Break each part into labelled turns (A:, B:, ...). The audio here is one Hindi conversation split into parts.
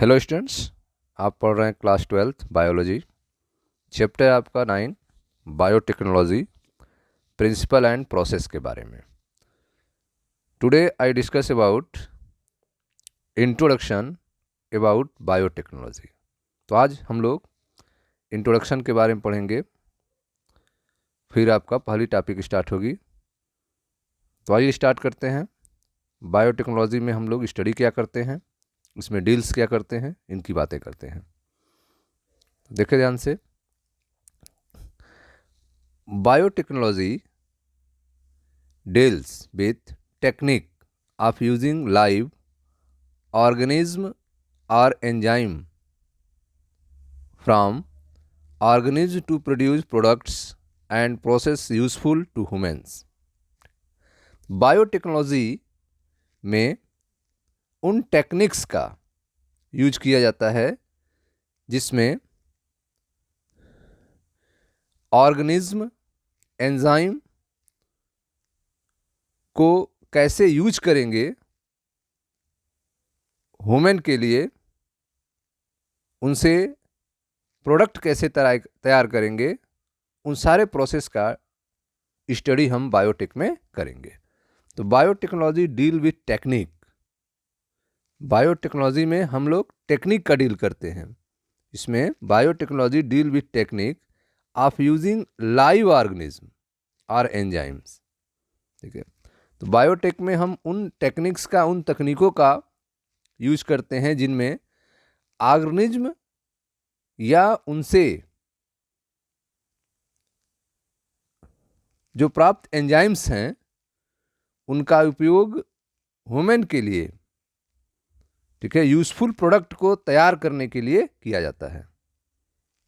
A: हेलो स्टूडेंट्स, आप पढ़ रहे हैं क्लास 12th बायोलॉजी। चैप्टर आपका 9 बायोटेक्नोलॉजी प्रिंसिपल एंड प्रोसेस के बारे में। Today I discuss about introduction about biotechnology. तो आज हम लोग इंट्रोडक्शन के बारे में पढ़ेंगे, फिर आपका पहली टॉपिक स्टार्ट होगी। तो आइए स्टार्ट करते हैं। बायोटेक्नोलॉजी में हम लोग स्टडी क्या करते हैं, इसमें डील्स क्या करते हैं, इनकी बातें करते हैं। देखिए ध्यान से, biotechnology deals with technique of using live organism or enzyme from organism to produce products and process useful to humans। Biotechnology में उन टेक्निक्स का यूज किया जाता है जिसमें ऑर्गेनिज्म, एंजाइम को कैसे यूज करेंगे ह्यूमन के लिए, उनसे प्रोडक्ट कैसे तैयार करेंगे, उन सारे प्रोसेस का स्टडी हम बायोटेक में करेंगे। तो biotechnology deal with technique. Biotechnology में हम लोग टेक्निक का डील करते हैं। इसमें biotechnology deal with technique of using live organism और एंजाइम्स। ठीक है, तो बायोटेक में हम उन टेक्निक्स का, उन तकनीकों का यूज करते हैं जिनमें ऑर्गेनिज्म या उनसे जो प्राप्त एंजाइम्स हैं उनका उपयोग ह्यूमन के लिए, ठीक है, यूजफुल प्रोडक्ट को तैयार करने के लिए किया जाता है।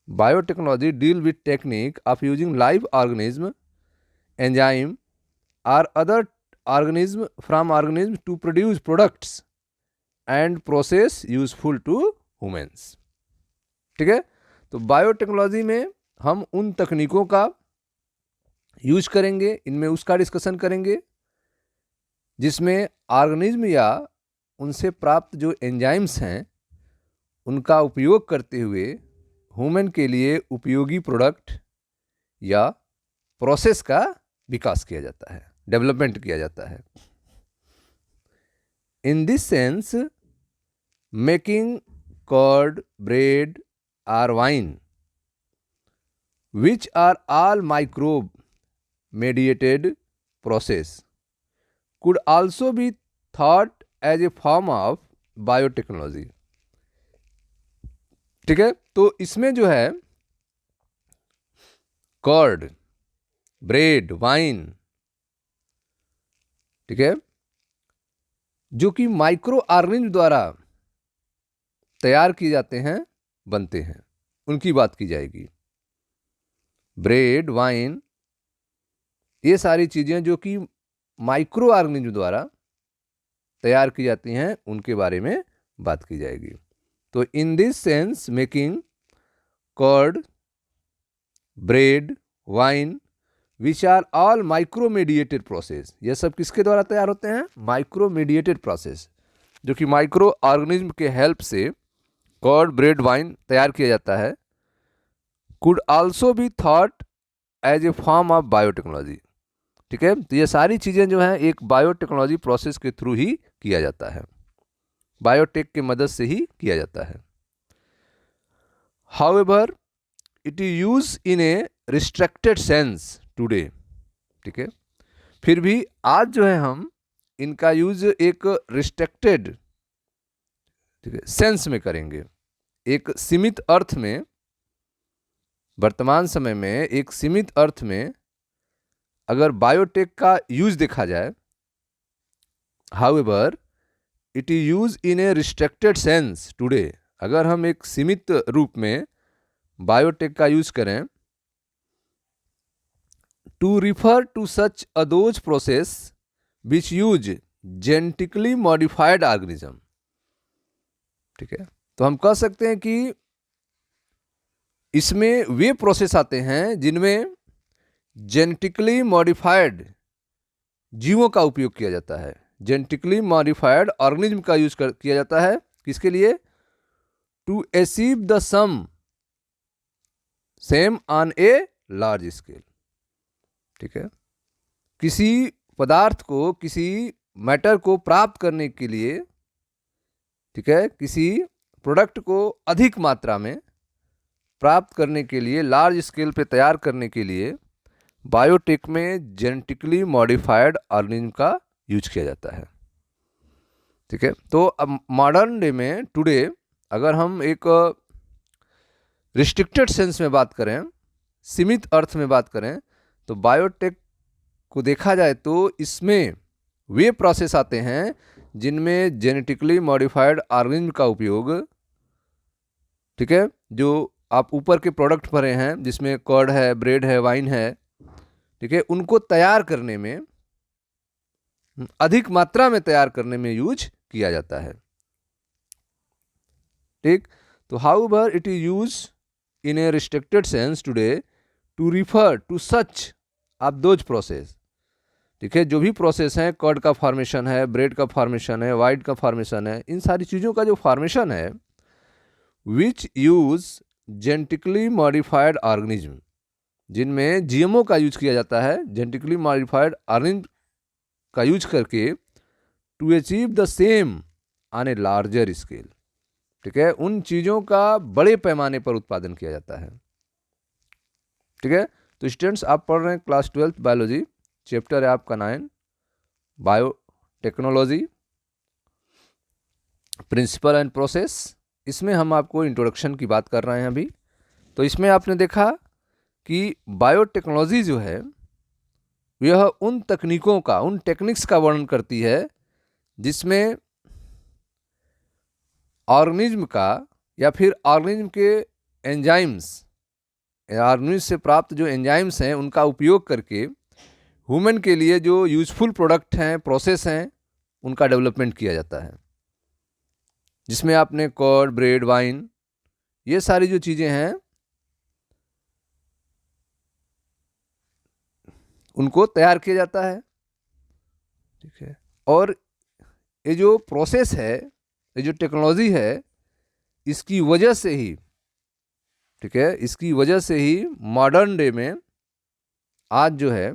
A: Biotechnology deal with technique of using live organism, enzyme और other organism from organism to produce products and process useful to humans। ठीक है, तो बायोटेक्नोलॉजी में हम उन तकनीकों का यूज करेंगे, इनमें उसका डिस्कशन करेंगे जिसमें ऑर्गेनिज्म या उनसे प्राप्त जो एंजाइम्स हैं उनका उपयोग करते हुए ह्यूमन के लिए उपयोगी प्रोडक्ट या प्रोसेस का विकास किया जाता है, डेवलपमेंट किया जाता है। In this sense, making curd, bread और wine which are all microbe mediated process could also be thought as a form of biotechnology। ठीक है, तो इसमें जो है कर्ड, ब्रेड, वाइन, ठीक है, जो कि माइक्रो ऑर्गेनिज्म द्वारा तैयार किए जाते हैं, बनते हैं, उनकी बात की जाएगी। ब्रेड, वाइन, ये सारी चीजें जो कि माइक्रो ऑर्गेनिज्म द्वारा तैयार की जाती हैं उनके बारे में बात की जाएगी। तो in this sense, making curd, bread, wine which are all micro mediated process, ये सब किसके द्वारा तैयार होते हैं? माइक्रो मीडिएटेड प्रोसेस, जो कि माइक्रो ऑर्गेनिज्म के हेल्प से कर्ड, ब्रेड, वाइन तैयार किया जाता है। Could also be thought as a form of biotechnology. ठीक है, तो ये सारी चीजें जो हैं एक बायोटेक्नोलॉजी प्रोसेस के थ्रू ही किया जाता है, बायोटेक की मदद से ही किया जाता है। However it is use in a restricted sense today. ठीक है, फिर भी आज जो है हम इनका यूज एक रिस्ट्रिक्टेड, ठीक है, सेंस में करेंगे, एक सीमित अर्थ में, वर्तमान समय में एक सीमित अर्थ में अगर बायोटेक का यूज देखा जाए। However it is use in a restricted sense today, अगर हम एक सीमित रूप में बायोटेक का यूज करें, टू रिफर टू सच अदोज process which use genetically modified organism. ठीक है, तो हम कह सकते हैं कि इसमें वे प्रोसेस आते हैं जिनमें जेनेटिकली मॉडिफाइड जीवों का उपयोग किया जाता है। जेनेटिकली मॉडिफाइड ऑर्गेनिज्म का यूज किया जाता है, किसके लिए? To achieve the same on a large scale. ठीक है, किसी पदार्थ को, किसी मैटर को प्राप्त करने के लिए, ठीक है, किसी प्रोडक्ट को अधिक मात्रा में प्राप्त करने के लिए, लार्ज स्केल पे तैयार करने के लिए बायोटेक में जेनेटिकली मॉडिफाइड ऑर्गेनिज्म का यूज किया जाता है। ठीक है, तो अब मॉडर्न डे में, टुडे, अगर हम एक रिस्ट्रिक्टेड सेंस में बात करें, सीमित अर्थ में बात करें, तो बायोटेक को देखा जाए तो इसमें वे प्रोसेस आते हैं जिनमें जेनेटिकली मॉडिफाइड ऑर्गेनिज्म का उपयोग, ठीक है, जो आप ऊपर के प्रोडक्ट भरे हैं जिसमें कर्ड है, ब्रेड है, वाइन है, ठीक है, उनको तैयार करने में, अधिक मात्रा में तैयार करने में यूज किया जाता है। ठीक, तो however it is use in a restricted sense today to refer to such of those process. ठीक है, जो भी प्रोसेस हैं, कर्ड का फॉर्मेशन है, ब्रेड का फॉर्मेशन है, वाइट का फॉर्मेशन है, इन सारी चीज़ों का जो फॉर्मेशन है, which use genetically modified organism, जिनमें जीएमओ का यूज किया जाता है, जेनेटिकली मॉडिफाइड ऑर्गेनिज्म का यूज करके, to achieve the same on a larger scale. ठीक है, उन चीज़ों का बड़े पैमाने पर उत्पादन किया जाता है। ठीक है, तो स्टूडेंट्स, आप पढ़ रहे हैं क्लास 12 बायोलॉजी, चैप्टर है आपका 9 बायोटेक्नोलॉजी, प्रिंसिपल एंड प्रोसेस। इसमें हम आपको इंट्रोडक्शन की बात कर रहे हैं अभी। तो इसमें आपने देखा कि बायोटेक्नोलॉजी जो है यह उन तकनीकों का, उन टेक्निक्स का वर्णन करती है जिसमें ऑर्गेनिज्म का या फिर ऑर्गेनिज्म के एंजाइम्स, ऑर्गेनिज्म से प्राप्त जो एंजाइम्स हैं उनका उपयोग करके ह्यूमन के लिए जो यूजफुल प्रोडक्ट हैं, प्रोसेस हैं, उनका डेवलपमेंट किया जाता है, जिसमें आपने कर्ड, ब्रेड, वाइन, ये सारी जो चीज़ें हैं उनको तैयार किया जाता है। ठीक है, और ये जो प्रोसेस है, ये जो टेक्नोलॉजी है, इसकी वजह से ही, ठीक है, इसकी वजह से ही मॉडर्न डे में आज जो है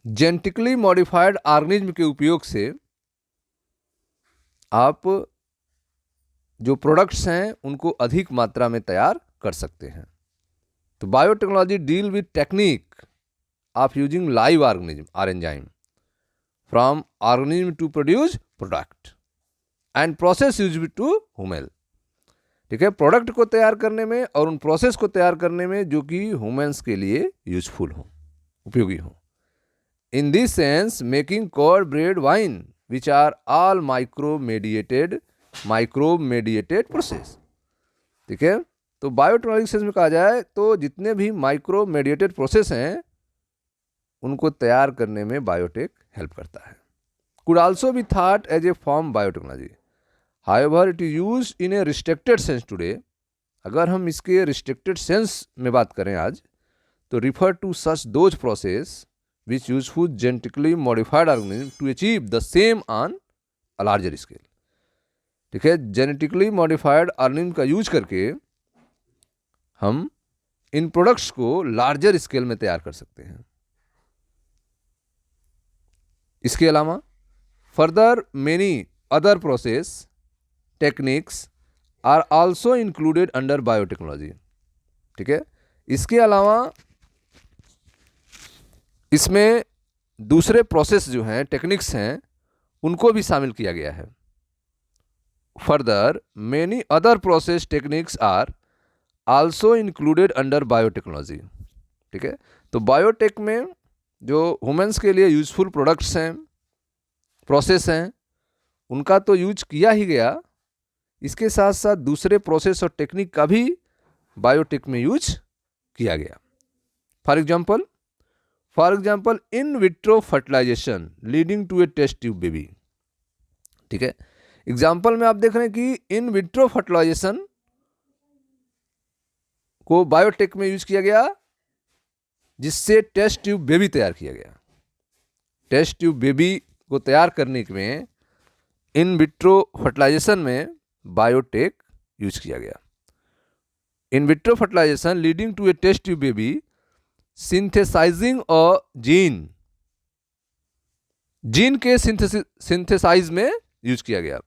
A: जेनेटिकली मॉडिफाइड ऑर्गेनिज्म के उपयोग से आप जो प्रोडक्ट्स हैं उनको अधिक मात्रा में तैयार कर सकते हैं। तो biotechnology deal with technique of using live organism और enzyme from organism to produce product and process use to human. ठीक है, प्रोडक्ट को तैयार करने में और उन प्रोसेस को तैयार करने में जो कि ह्यूमन्स के लिए यूजफुल हो, उपयोगी हो। In this sense making curd, bread, wine which are all microbe mediated process. ठीक है, तो बायोटेक्नोलॉजी सेंस में कहा जाए तो जितने भी माइक्रो मेडिएटेड प्रोसेस हैं उनको तैयार करने में बायोटेक हेल्प करता है। Could also be thought as a form biotechnology, however it is used in a restricted sense today. अगर हम इसके रिस्ट्रिक्टेड सेंस में बात करें आज, तो refer to such those process which useful genetically modified organism to achieve the same on a larger scale. ठीक है, जेनेटिकली मॉडिफाइड ऑर्गेनिज्म का यूज करके हम इन प्रोडक्ट्स को लार्जर स्केल में तैयार कर सकते हैं। इसके अलावा further many other process techniques are also included under biotechnology. ठीक है, इसके अलावा इसमें दूसरे प्रोसेस जो हैं, टेक्निक्स हैं, उनको भी शामिल किया गया है। Further many other process techniques are also included under biotechnology. ठीक है, तो बायोटेक में जो ह्यूमन्स के लिए यूजफुल प्रोडक्ट्स हैं, प्रोसेस हैं, उनका तो यूज किया ही गया, इसके साथ साथ दूसरे प्रोसेस और टेक्निक का भी बायोटेक में यूज किया गया। For example in vitro fertilization leading to a test tube baby. ठीक है, एग्जाम्पल में आप देख रहे हैं कि इन विट्रो फर्टिलाइजेशन को बायोटेक में यूज किया गया, जिससे टेस्ट ट्यूब बेबी तैयार किया गया। टेस्ट ट्यूब बेबी को तैयार करने में इन विट्रो फर्टिलाइजेशन में बायोटेक यूज किया गया। In vitro fertilization leading to a test tube baby synthesizing a gene के सिंथेसाइज में यूज किया गया।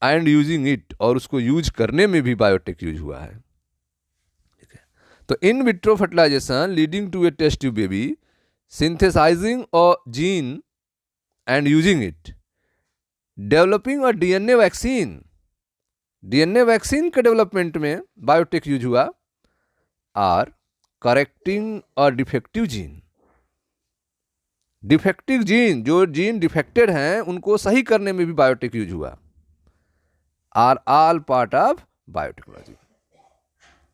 A: एंड यूजिंग इट, और उसको यूज करने में भी बायोटेक यूज हुआ है। ठीक है, तो in vitro fertilization leading to a test tube baby synthesizing a gene and using it, developing a DNA vaccine, DNA vaccine के डेवलपमेंट में बायोटेक यूज हुआ। Or correcting a defective gene, defective gene, जो जीन डिफेक्टेड हैं उनको सही करने में भी बायोटेक यूज हुआ। Are all part of biotechnology.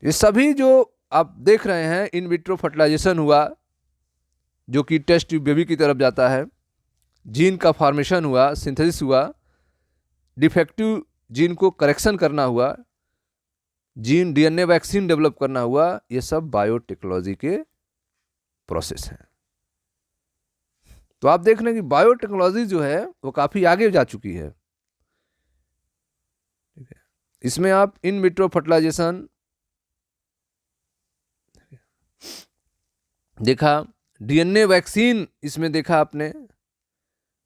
A: ये सभी जो आप देख रहे हैं, इन विट्रो फर्टिलाइजेशन हुआ जो कि टेस्ट ट्यूब बेबी की तरफ जाता है, जीन का फॉर्मेशन हुआ, सिंथेसिस हुआ, डिफेक्टिव जीन को करेक्शन करना हुआ, जीन डीएनए वैक्सीन डेवलप करना हुआ, ये सब बायोटेक्नोलॉजी के प्रोसेस हैं। तो आप देख रहे हैं कि बायोटेक्नोलॉजी जो है वो काफ़ी आगे जा चुकी है। ठीक है, इसमें आप इन विट्रो फर्टिलाइजेशन देखा, डीएनए वैक्सीन इसमें देखा आपने,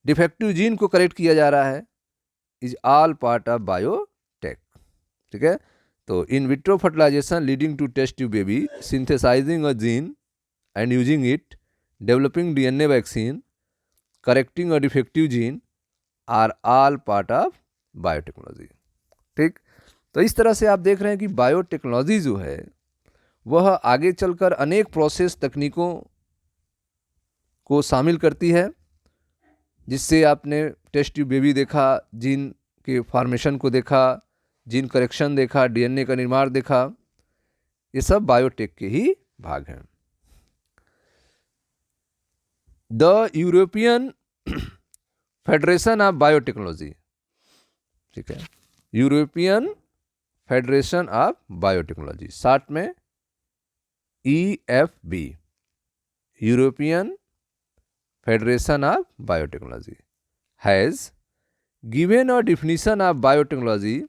A: डिफेक्टिव जीन को करेक्ट किया जा रहा है, is all part of biotech. ठीक है, तो in vitro fertilization leading to test tube baby synthesizing a gene and using it, developing DNA vaccine, correcting a defective gene are all part of biotechnology. ठीक, तो इस तरह से आप देख रहे हैं कि बायोटेक्नोलॉजी जो है वह आगे चलकर अनेक प्रोसेस तकनीकों को शामिल करती है, जिससे आपने टेस्ट ट्यूब बेबी देखा, जीन के फॉर्मेशन को देखा, जीन करेक्शन देखा, डीएनए का निर्माण देखा, ये सब बायोटेक के ही भाग हैं। The European Federation of biotechnology, ठीक है, European Federation of biotechnology, short में EFB, European Federation of biotechnology, has given a definition of biotechnology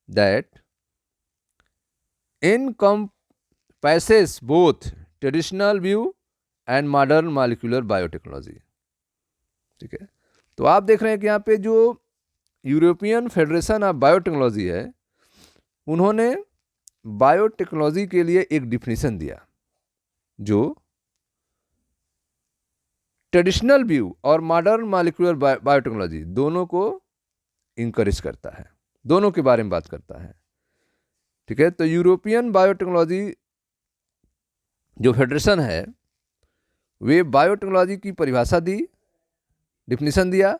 A: that encompasses both traditional view and modern molecular biotechnology। ठीक है, तो आप देख रहे हैं कि यहाँ पे जो यूरोपियन फेडरेशन ऑफ बायोटेक्नोलॉजी है, उन्होंने बायोटेक्नोलॉजी के लिए एक डिफिनीशन दिया जो ट्रेडिशनल व्यू और मॉडर्न मॉलिक्यूलर बायोटेक्नोलॉजी दोनों को इंकरेज करता है, दोनों के बारे में बात करता है। ठीक है, तो यूरोपियन बायोटेक्नोलॉजी जो फेडरेशन है, वे बायोटेक्नोलॉजी की परिभाषा दी, डिफिनीशन दिया,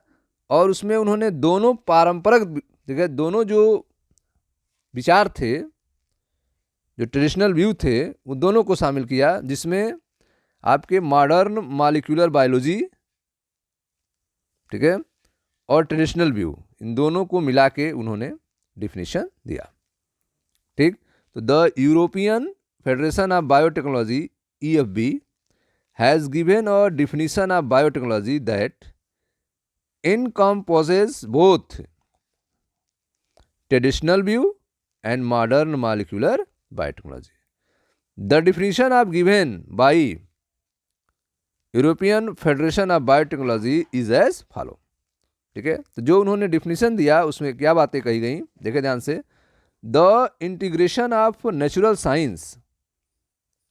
A: और उसमें उन्होंने दोनों पारंपरिक, ठीक है, दोनों जो विचार थे, जो ट्रेडिशनल व्यू थे, वो दोनों को शामिल किया, जिसमें आपके मॉडर्न मॉलिक्यूलर बायोलॉजी, ठीक है, और ट्रेडिशनल व्यू, इन दोनों को मिला के उन्होंने डिफिनीशन दिया। ठीक, तो the European Federation of biotechnology EFB has given a definition of biotechnology that encompasses both traditional view and modern molecular biotechnology. The definition of given by European Federation of Biotechnology is as follow. ठीक है, तो जो उन्होंने डिफिनीशन दिया उसमें क्या बातें कही गई, देखे ध्यान से। The integration of natural science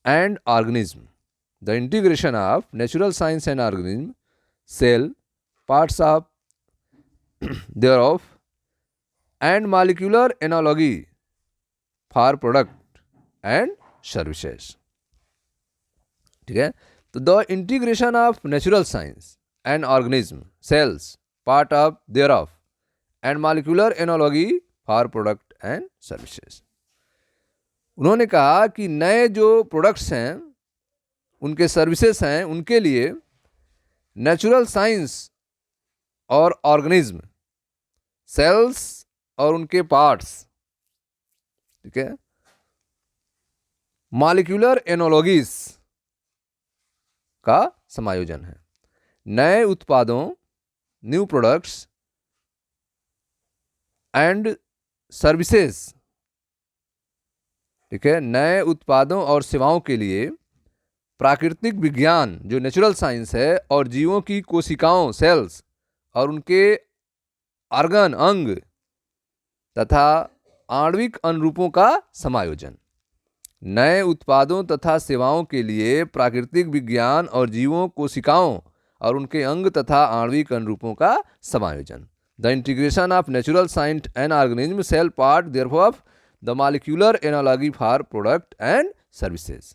A: and organism, the integration of natural science and organism, cell, parts of thereof and molecular analogy for product and services। ठीक है, तो the integration of natural science and organism, cells, part of thereof and molecular analogy for product and services. उन्होंने कहा कि नए जो प्रोडक्ट्स हैं, उनके सर्विसेज हैं, उनके लिए नेचुरल साइंस और ऑर्गेनिज्म, सेल्स और उनके पार्ट्स, ठीक है, मॉलिक्यूलर एनालॉजीज का समायोजन है। नए उत्पादों, न्यू प्रोडक्ट्स एंड सर्विसेज, ठीक है, नए उत्पादों और सेवाओं के लिए प्राकृतिक विज्ञान जो नेचुरल साइंस है और जीवों की कोशिकाओं सेल्स और उनके ऑर्गन अंग तथा आणविक अनुरूपों का समायोजन। नए उत्पादों तथा सेवाओं के लिए प्राकृतिक विज्ञान और जीवों कोशिकाओं और उनके अंग तथा आणविक अनुरूपों का समायोजन। The integration of natural science and organism cell part therefore of the molecular analogy for product and services.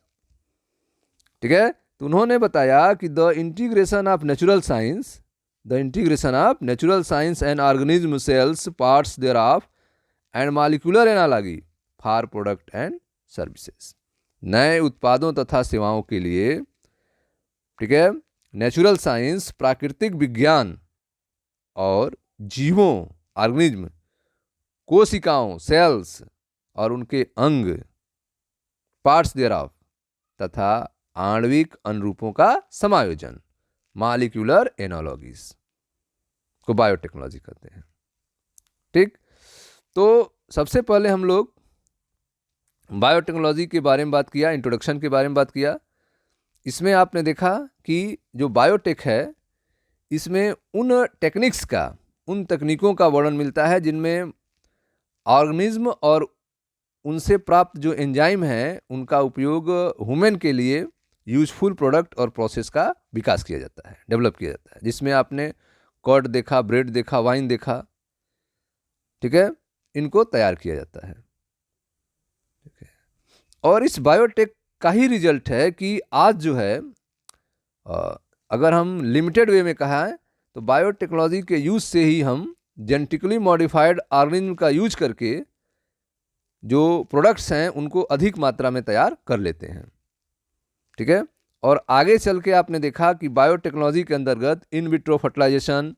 A: ठीक है, तो उन्होंने बताया कि the integration of natural science and organism cells parts thereof and molecular analogy for product and services. नए उत्पादों तथा सेवाओं के लिए, ठीक है, नेचुरल साइंस प्राकृतिक विज्ञान और जीवों ऑर्गेनिज्म कोशिकाओं सेल्स और उनके अंग पार्ट्स देयरऑफ तथा आणविक अनुरूपों का समायोजन, मॉलिक्यूलर एनालॉजीज को बायोटेक्नोलॉजी कहते हैं। ठीक, तो सबसे पहले हम लोग बायोटेक्नोलॉजी के बारे में बात किया, इंट्रोडक्शन के बारे में बात किया। इसमें आपने देखा कि जो बायोटेक है इसमें उन टेक्निक्स का, उन तकनीकों का वर्णन मिलता है जिनमें ऑर्गेनिज्म और उनसे प्राप्त जो एंजाइम हैं उनका उपयोग ह्यूमन के लिए यूजफुल प्रोडक्ट और प्रोसेस का विकास किया जाता है, डेवलप किया जाता है, जिसमें आपने कर्ड देखा, ब्रेड देखा, वाइन देखा, ठीक है, इनको तैयार किया जाता है। ठीक है, और इस बायोटेक का ही रिजल्ट है कि आज जो है अगर हम लिमिटेड वे में कहा है तो बायोटेक्नोलॉजी के यूज से ही हम जेनेटिकली मॉडिफाइड ऑर्गेनिज्म का यूज करके जो प्रोडक्ट्स हैं उनको अधिक मात्रा में तैयार कर लेते हैं। ठीक है, और आगे चल के आपने देखा कि बायोटेक्नोलॉजी के अंतर्गत in vitro fertilization,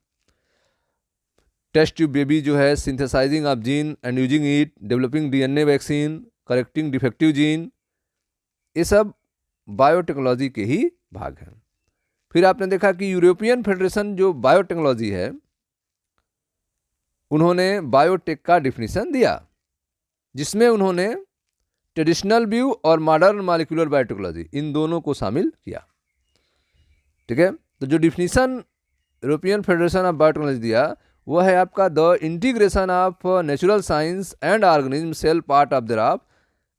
A: test tube baby जो है, synthesizing of gene and using it, developing DNA vaccine, correcting defective gene, ये सब बायोटेक्नोलॉजी के ही भाग हैं। फिर आपने देखा कि यूरोपियन फेडरेशन जो बायोटेक्नोलॉजी है उन्होंने बायोटेक का डिफिनीशन दिया, जिसमें उन्होंने ट्रेडिशनल व्यू और मॉडर्न मॉलिक्यूलर बायोटेक्नोलॉजी इन दोनों को शामिल किया। ठीक है, तो जो definition European Federation of Biotechnology दिया वो है आपका the integration of natural science and organism cell part of thereof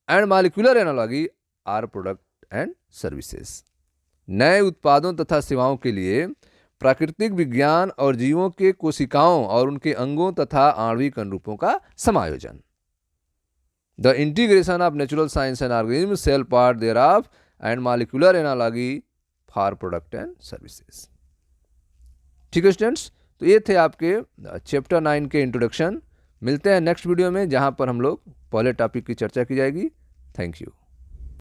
A: and molecular analogy are product and services. नए उत्पादों तथा सेवाओं के लिए प्राकृतिक विज्ञान और जीवों के कोशिकाओं और उनके अंगों तथा आणविक अनुरूपों का समायोजन। The integration of natural science and organism cell part thereof and molecular analogy for product and services. ठीक है स्टूडेंट्स, तो ये थे आपके चैप्टर 9 के इंट्रोडक्शन। मिलते हैं नेक्स्ट वीडियो में जहां पर हम लोग पहले टॉपिक की चर्चा की जाएगी। Thank you.